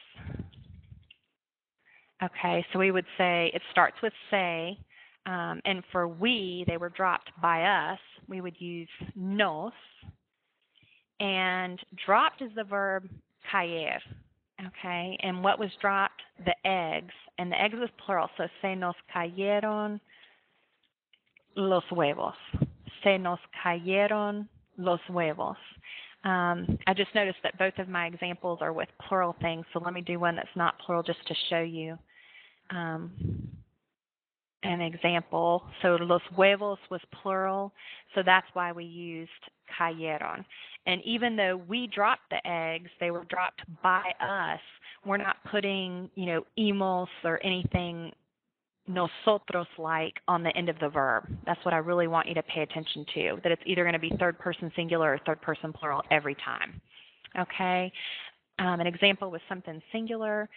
Okay, so we would say, it starts with say, and for we, they were dropped by us, we would use nos. And dropped is the verb caer, okay? And what was dropped? The eggs. And the eggs is plural, so se nos cayeron los huevos. Se nos cayeron los huevos. I just noticed that both of my examples are with plural things, so let me do one that's not plural just to show you an example. So los huevos was plural, so that's why we used cayeron. And even though we dropped the eggs, they were dropped by us. We're not putting, imos or anything nosotros-like on the end of the verb. That's what I really want you to pay attention to, that it's either going to be third person singular or third person plural every time. Okay? An example with something singular.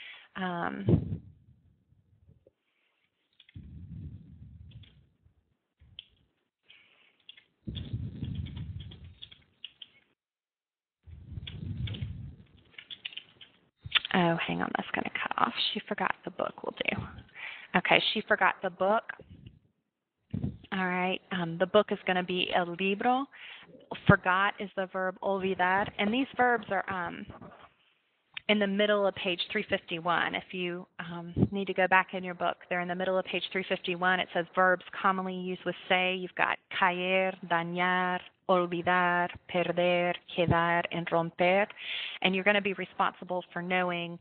Oh, hang on, that's going to cut off. She forgot the book will do. Okay, she forgot the book. All right, the book is going to be el libro. Forgot is the verb olvidar. And these verbs are in the middle of page 351. If you need to go back in your book, they're in the middle of page 351. It says verbs commonly used with say. You've got caer, dañar, olvidar, perder, quedar, and romper. And you're going to be responsible for knowing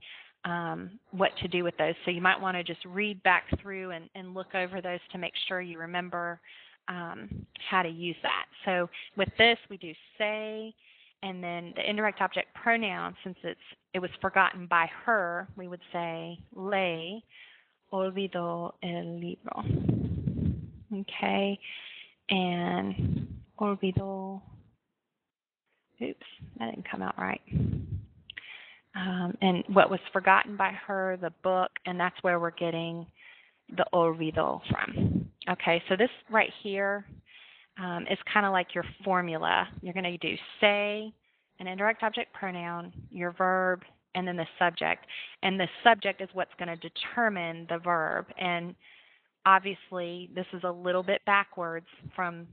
what to do with those. So you might want to just read back through and look over those to make sure you remember how to use that. So with this, we do say, and then the indirect object pronoun, since it was forgotten by her, we would say le olvidó el libro. Okay, and olvidó. Oops, that didn't come out right. And what was forgotten by her, the book, and that's where we're getting the olvidó from. Okay, so this right here is kind of like your formula. You're going to do say, an indirect object pronoun, your verb, and then the subject. And the subject is what's going to determine the verb. And obviously, this is a little bit backwards from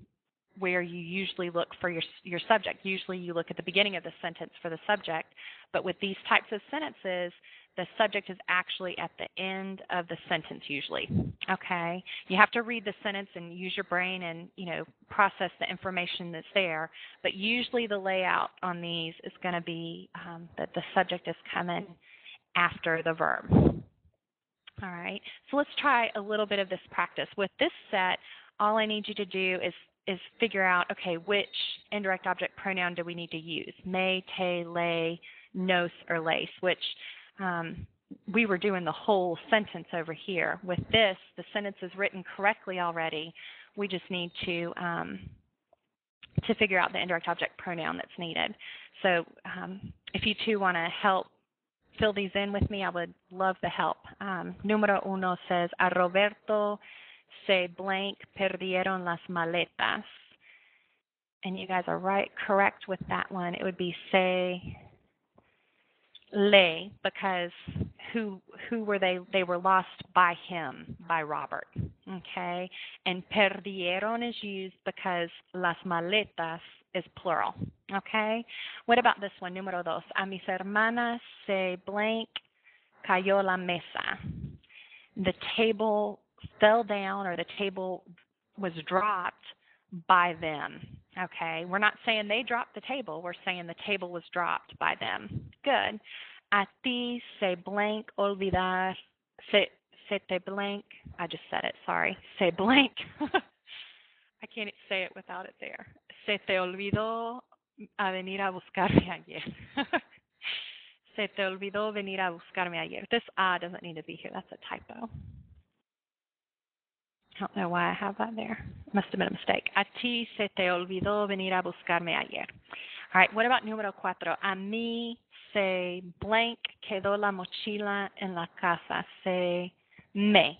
where you usually look for your subject. Usually you look at the beginning of the sentence for the subject, but with these types of sentences, the subject is actually at the end of the sentence usually. Okay? You have to read the sentence and use your brain and, process the information that's there, but usually the layout on these is going to be that the subject is coming after the verb. All right, so let's try a little bit of this practice. With this set, all I need you to do is figure out, okay, which indirect object pronoun do we need to use? Me, te, le, nos, or lace, which we were doing the whole sentence over here. With this, the sentence is written correctly already. We just need to figure out the indirect object pronoun that's needed. So if you two want to help fill these in with me, I would love the help. Número uno says, a Roberto se blank perdieron las maletas. And you guys are correct with that one. It would be se le, because who were they? They were lost by him, by Robert. Okay? And perdieron is used because las maletas is plural. Okay? What about this one, número dos? A mis hermanas se blank cayó la mesa. The table fell down, or the table was dropped by them. Okay? We're not saying they dropped the table. We're saying the table was dropped by them. Good. A ti se blank olvidar, se te blank, I just said it, sorry. Se blank. I can't say it without it there. Se te olvidó venir a buscarme ayer. Se te olvidó venir a buscarme ayer. This doesn't need to be here. That's a typo. I don't know why I have that there. Must have been a mistake. A ti se te olvidó venir a buscarme ayer. All right, what about número cuatro? A mí se blank quedó la mochila en la casa. Se me.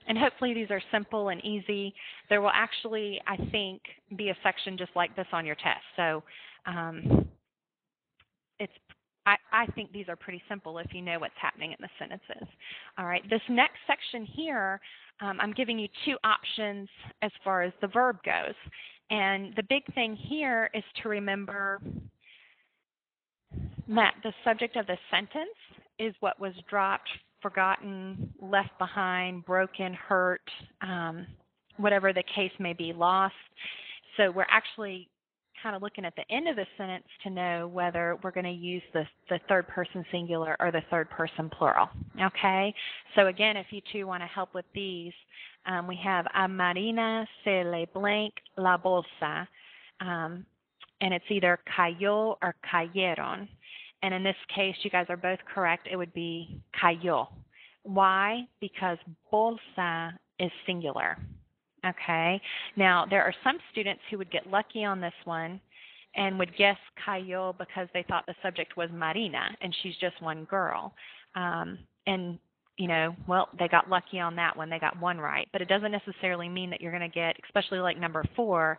And hopefully these are simple and easy. There will actually, I think, be a section just like this on your test. So I think these are pretty simple if you know what's happening in the sentences. All right, this next section here, I'm giving you two options as far as the verb goes. And the big thing here is to remember that the subject of the sentence is what was dropped, forgotten, left behind, broken, hurt, whatever the case may be, lost. So we're actually kind of looking at the end of the sentence to know whether we're going to use the third person singular or the third person plural. Okay? So again, if you two want to help with these, we have a Marina se le blank la bolsa, and it's either cayó or cayeron. And in this case, you guys are both correct. It would be cayó. Why? Because bolsa is singular. Okay. Now, there are some students who would get lucky on this one and would guess cayó because they thought the subject was Marina, and she's just one girl. And, they got lucky on that one. They got one right. But it doesn't necessarily mean that you're going to get, especially like number 4,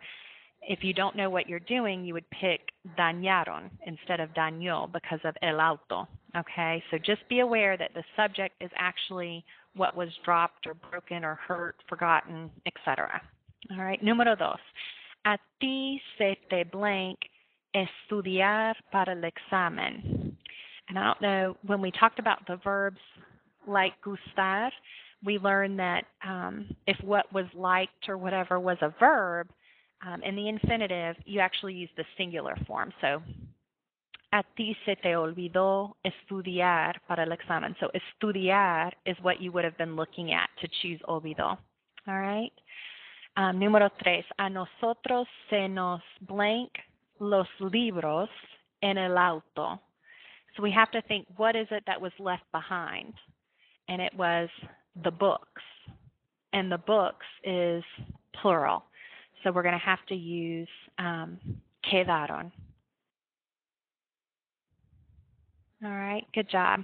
if you don't know what you're doing, you would pick dañaron instead of dañó because of el auto. Okay, so just be aware that the subject is actually what was dropped or broken or hurt, forgotten, etc. All right, número dos. A ti se te blank estudiar para el examen. And I don't know, when we talked about the verbs like gustar, we learned that if what was liked or whatever was a verb, in the infinitive, you actually use the singular form. So A ti se te olvidó estudiar para el examen. So estudiar is what you would have been looking at to choose olvidó. All right. Número 3. A nosotros se nos blank los libros en el auto. So we have to think, what is it that was left behind? And it was the books. And the books is plural. So we're going to have to use quedaron. All right, good job.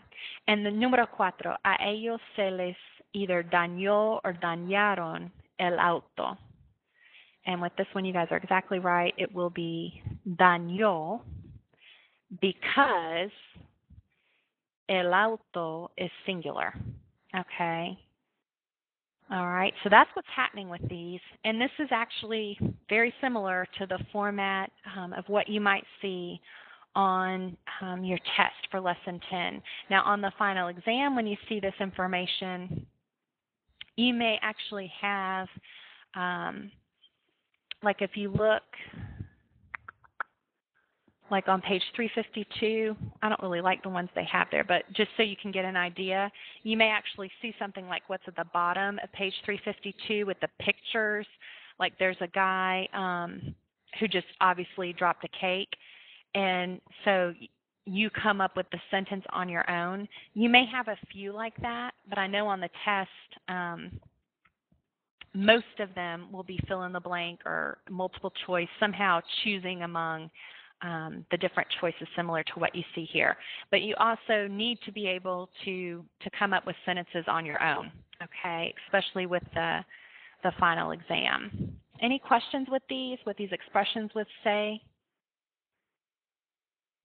And the número 4, a ellos se les either dañó or dañaron el auto. And with this one, you guys are exactly right. It will be dañó because el auto is singular. Okay. All right, so that's what's happening with these. And this is actually very similar to the format of what you might see on your test for Lesson 10. Now, on the final exam, when you see this information, you may actually have, like if you look, like on page 352, I don't really like the ones they have there, but just so you can get an idea, you may actually see something like what's at the bottom of page 352 with the pictures. Like there's a guy who just obviously dropped a cake, and so you come up with the sentence on your own. You may have a few like that, but I know on the test, most of them will be fill in the blank or multiple choice, somehow choosing among the different choices similar to what you see here. But you also need to be able to come up with sentences on your own, okay, especially with the final exam. Any questions with these expressions with say?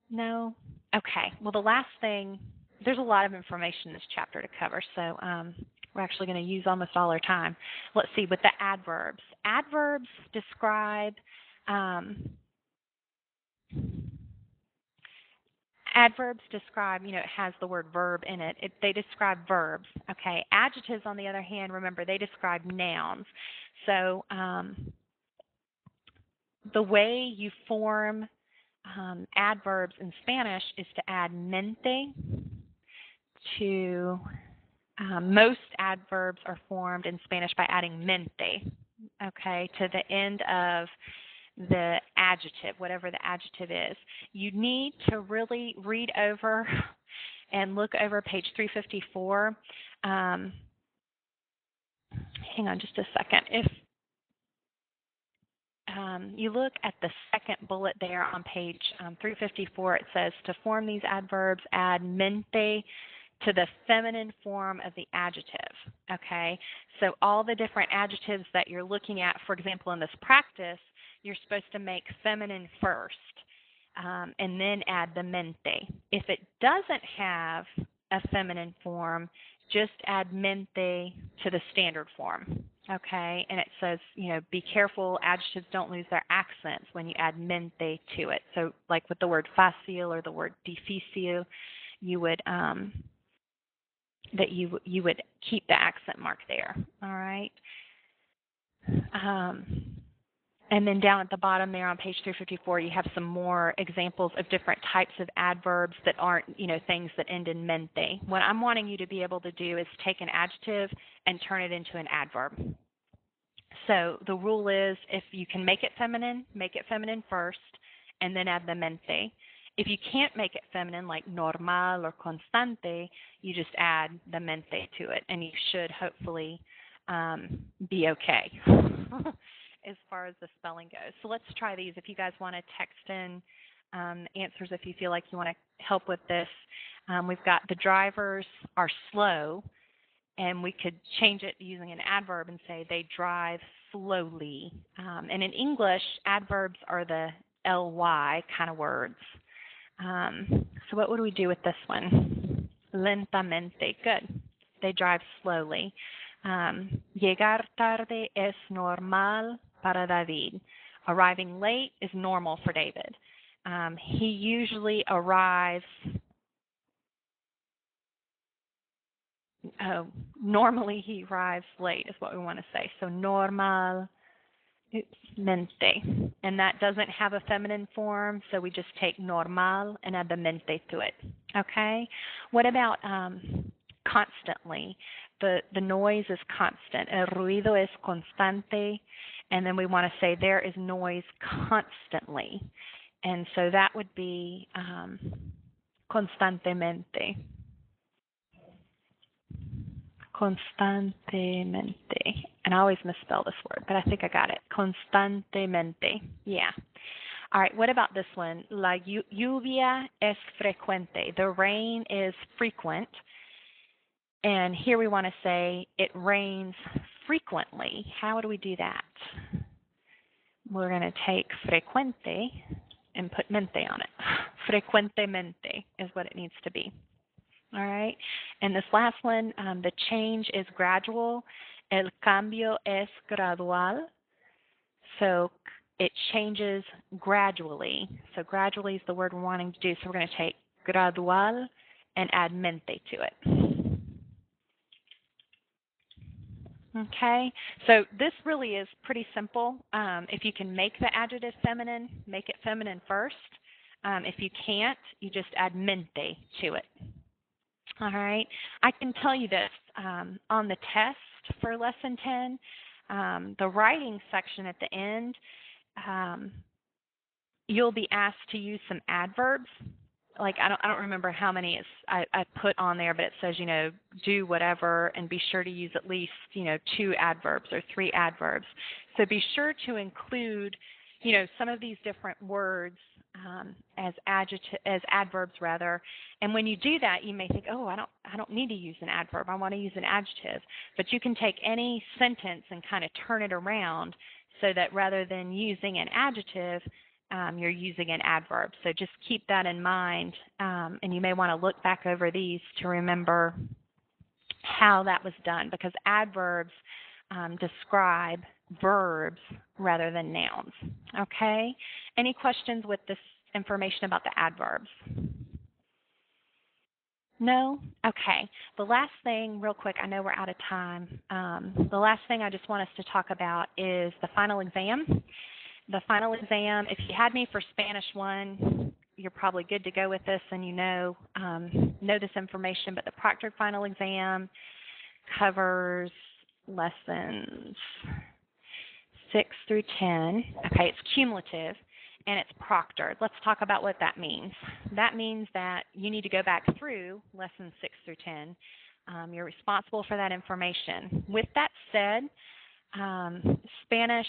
No? Okay. Well, the last thing, there's a lot of information in this chapter to cover, so we're actually going to use almost all our time. Let's see, with the adverbs. Adverbs describe it has the word verb in it. They describe verbs, okay? Adjectives, on the other hand, remember, they describe nouns. So the way you form adverbs in Spanish is to add mente to most adverbs are formed in Spanish by adding mente, okay, to the end of the adjective, whatever the adjective is. You need to really read over and look over page 354. Hang on just a second. If you look at the second bullet there on page 354, it says to form these adverbs, add mente to the feminine form of the adjective, okay? So all the different adjectives that you're looking at, for example, in this practice, you're supposed to make feminine first and then add the mente. If it doesn't have a feminine form, just add mente to the standard form, okay? And it says, be careful, adjectives don't lose their accents when you add mente to it. So like with the word fácil or the word difícil, you would you would keep the accent mark there, all right? And then down at the bottom there on page 354, you have some more examples of different types of adverbs that aren't, things that end in mente. What I'm wanting you to be able to do is take an adjective and turn it into an adverb. So the rule is if you can make it feminine first and then add the mente. If you can't make it feminine, like normal or constante, you just add the mente to it, and you should hopefully be okay as far as the spelling goes. So let's try these. If you guys want to text in answers if you feel like you want to help with this. We've got the drivers are slow, and we could change it using an adverb and say they drive slowly. And in English, adverbs are the ly kind of words. So what would we do with this one? Lentamente. Good. They drive slowly. Llegar tarde es normal para David. Arriving late is normal for David. He usually arrives, normally he arrives late is what we want to say. So normal Oops, mente. And that doesn't have a feminine form, so we just take normal and add the mente to it. Okay? What about constantly? The noise is constant. El ruido es constante. And then we want to say there is noise constantly. And so that would be constantemente. Constantemente. And I always misspell this word, but I think I got it. Constantemente. Yeah. All right, what about this one? La lluvia es frecuente. The rain is frequent. And here we want to say it rains frequently. How do we do that? We're going to take frecuente and put mente on it. Frecuentemente is what it needs to be. All right. And this last one, the change is gradual. El cambio es gradual. So it changes gradually. So gradually is the word we're wanting to do. So we're going to take gradual and add mente to it. Okay, so this really is pretty simple. If you can make the adjective feminine, make it feminine first. If you can't, you just add mente to it. All right, I can tell you this, on the test for Lesson 10, the writing section at the end, you'll be asked to use some adverbs. Like I don't remember how many I put on there, but it says, do whatever, and be sure to use at least, 2 adverbs or 3 adverbs. So be sure to include, some of these different words as adverbs rather. And when you do that, you may think, oh, I don't need to use an adverb. I want to use an adjective. But you can take any sentence and kind of turn it around so that rather than using an adjective, you're using an adverb. So just keep that in mind, and you may want to look back over these to remember how that was done, because adverbs describe verbs rather than nouns. Okay? Any questions with this information about the adverbs? No? Okay. The last thing, real quick, I know we're out of time. The last thing I just want us to talk about is the final exam. The final exam, if you had me for Spanish 1, you're probably good to go with this and know this information, but the proctored final exam covers lessons 6 through 10. Okay, it's cumulative and it's proctored. Let's talk about what that means. That means that you need to go back through lessons 6 through 10. You're responsible for that information. With that said, Spanish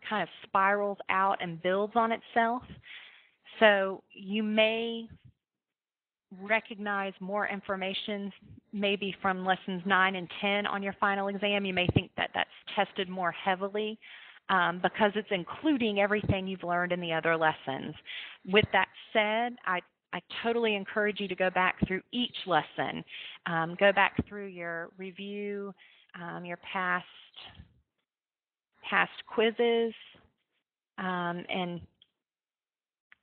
kind of spirals out and builds on itself. So you may recognize more information maybe from lessons 9 and 10 on your final exam. You may think that that's tested more heavily because it's including everything you've learned in the other lessons. With that said, I totally encourage you to go back through each lesson. Go back through your review, your past quizzes, and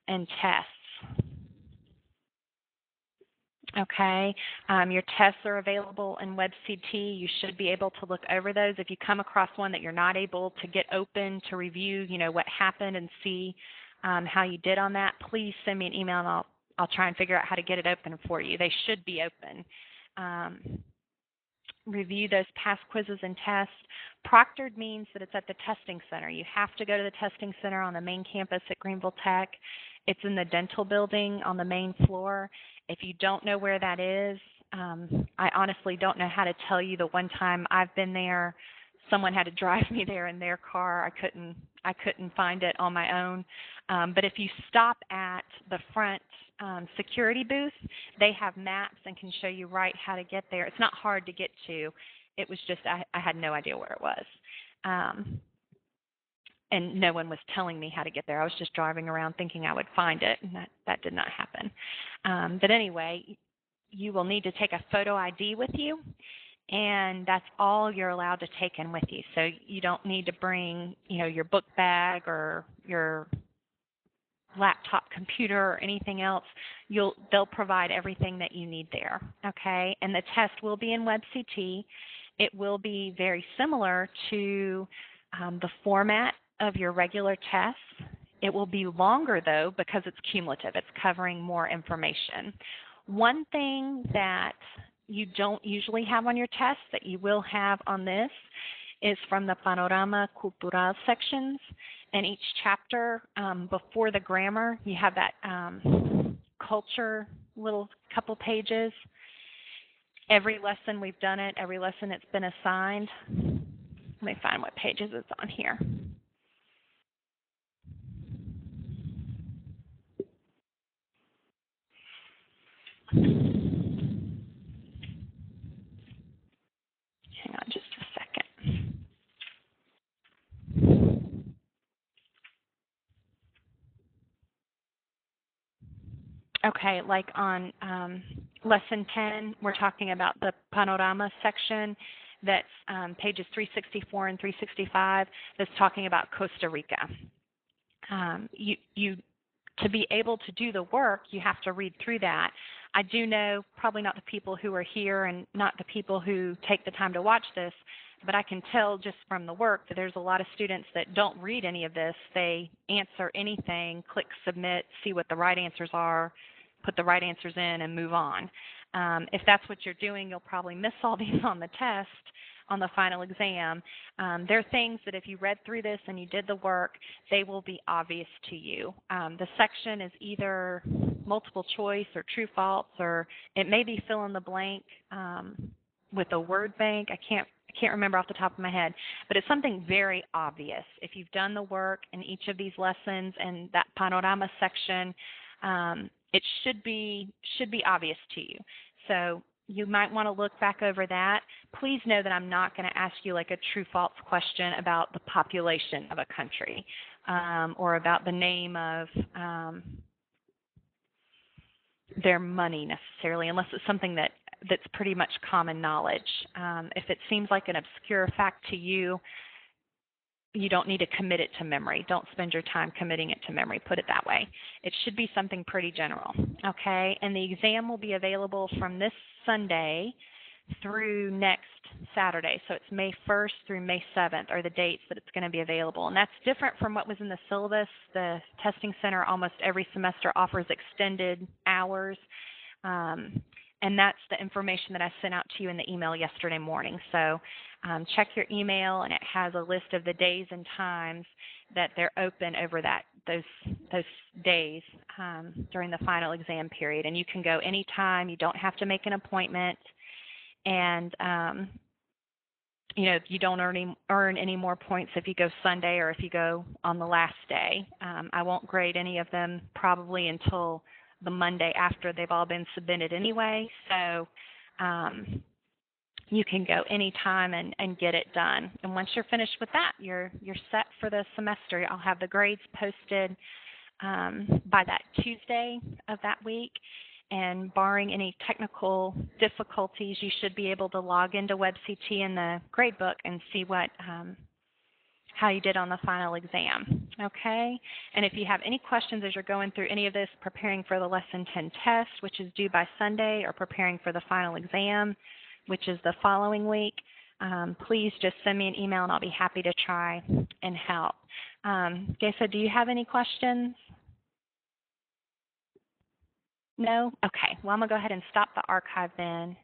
tests. Okay, your tests are available in WebCT. You should be able to look over those. If you come across one that you're not able to get open to review, what happened and see how you did on that, please send me an email and I'll try and figure out how to get it open for you. They should be open. Review those past quizzes and tests. Proctored means that it's at the testing center. You have to go to the testing center on the main campus at Greenville Tech. It's in the dental building on the main floor. If you don't know where that is, I honestly don't know how to tell you. The one time I've been there, someone had to drive me there in their car. I couldn't find it on my own. But if you stop at the front security booth, they have maps and can show you right how to get there. It's not hard to get to. It was just I had no idea where it was. And no one was telling me how to get there. I was just driving around thinking I would find it, and that did not happen. But anyway, you will need to take a photo ID with you, and that's all you're allowed to take in with you. So you don't need to bring, your book bag or your laptop computer or anything else. They'll provide everything that you need there, okay? And the test will be in WebCT. It will be very similar to the format of your regular tests. It will be longer, though, because it's cumulative. It's covering more information. One thing that you don't usually have on your test that you will have on this is from the Panorama Cultural sections. And each chapter, before the grammar, you have that culture little couple pages. Every lesson we've done it, every lesson it's been assigned. Let me find what pages it's on here. Hang on just a second. Okay, like on lesson 10, we're talking about the Panorama section. That's pages 364 and 365. That's talking about Costa Rica. To be able to do the work, you have to read through that. I do know, probably not the people who are here and not the people who take the time to watch this, but I can tell just from the work that there's a lot of students that don't read any of this. They answer anything, click submit, see what the right answers are, put the right answers in, and move on. If that's what you're doing, you'll probably miss all these on the test, on the final exam. There are things that if you read through this and you did the work, they will be obvious to you. The section is either multiple choice or true false, or it may be fill in the blank with a word bank. I can't remember off the top of my head, but it's something very obvious. If you've done the work in each of these lessons and that Panorama section, it should be obvious to you. So you might want to look back over that. Please know that I'm not going to ask you like a true-false question about the population of a country or about the name of their money necessarily, unless it's something that's pretty much common knowledge. If it seems like an obscure fact to you, you don't need to commit it to memory. Don't spend your time committing it to memory, put it that way. It should be something pretty general, okay? And the exam will be available from this Sunday through next Saturday. So it's May 1st through May 7th are the dates that it's going to be available. And that's different from what was in the syllabus. The testing center almost every semester offers extended hours. And that's the information that I sent out to you in the email yesterday morning. So check your email, and it has a list of the days and times that they're open over those days during the final exam period. And you can go anytime. You don't have to make an appointment. And you don't earn any more points if you go Sunday or if you go on the last day. I won't grade any of them probably until the Monday after they've all been submitted anyway. So you can go anytime and get it done. And once you're finished with that, you're set for the semester. I'll have the grades posted by that Tuesday of that week. And barring any technical difficulties, you should be able to log into WebCT in the gradebook and see what how you did on the final exam, okay? And if you have any questions as you're going through any of this, preparing for the Lesson 10 test, which is due by Sunday, or preparing for the final exam, which is the following week, please just send me an email and I'll be happy to try and help. Gesa, do you have any questions? No? Okay. Well, I'm going to go ahead and stop the archive then.